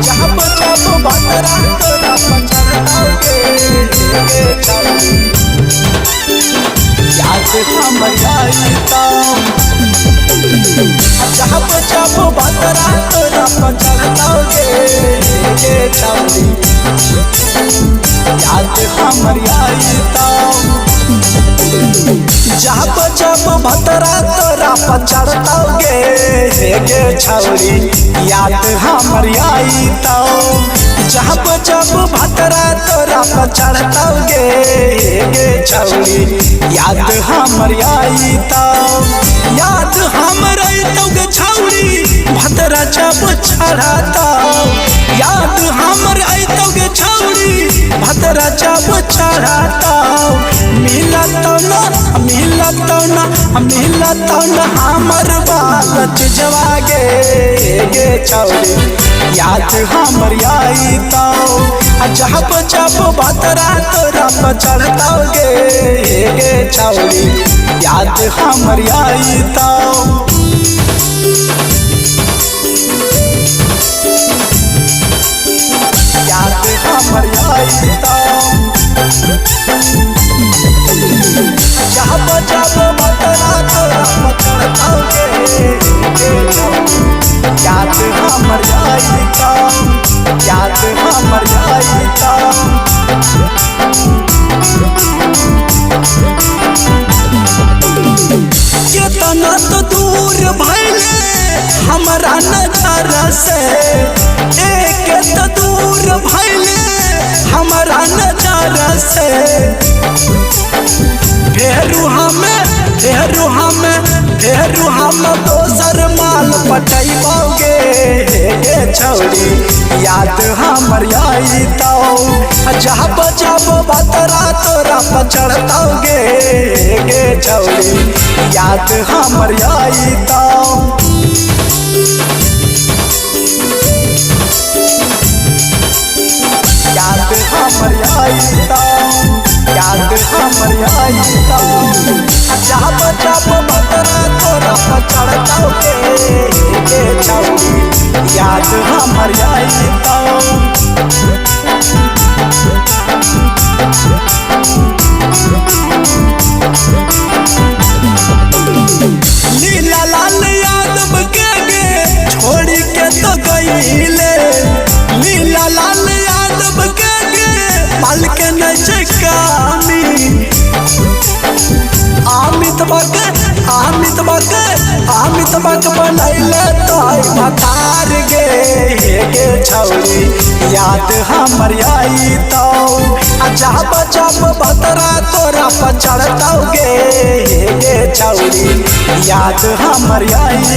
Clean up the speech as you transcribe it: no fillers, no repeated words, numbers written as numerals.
जब जब बतरा तोरा पचड़ताओगे छौरी याद हमर आई जब जब बतरा तोरा पचड़ताओगे छौरी याद हमर आई जब जब भतरा तोरा पचड़ताओगे छौरी याद हमर आई जब जब भतरा तोरा पचड़ताओगे छौरी याद हमर आई याद हमर अइतौगे छौरी भतरा जब छड़ाता याद हमर अइतौगे छौरी भतरा जब छड़ाता मिलत न हमर बात जवागे छौरी याद हमर आई जब जब भतरा तोरा पचड़ताओगे छौरी याद हमर आई याद हमर आई जब जब भतरा तोरा पचड़ताओगे याद हमर आई याद हमर आई केतना तो दूर भइले हमरा नजर से एक तो दूर भइले हमरा नजर से फेरू हम दोसर माल पटैबोगे छौरी याद हमर आई जब जब बतरा तोरा पचड़ताओगे छौरी याद हमर आई याद हमर आई याद हमर आई जब जब बतरा तोरा पचड़ताओगे छौरी याद हमर आई लीला लाल यादव के छोड़ी के तो गईले लीला लाल यादव के पल के नचे कामी आमित बक बनैले तोय भतार गे छौरी याद हमर आई जब जब बतरा तोरा पचड़ताओगे छौरी याद हमर आई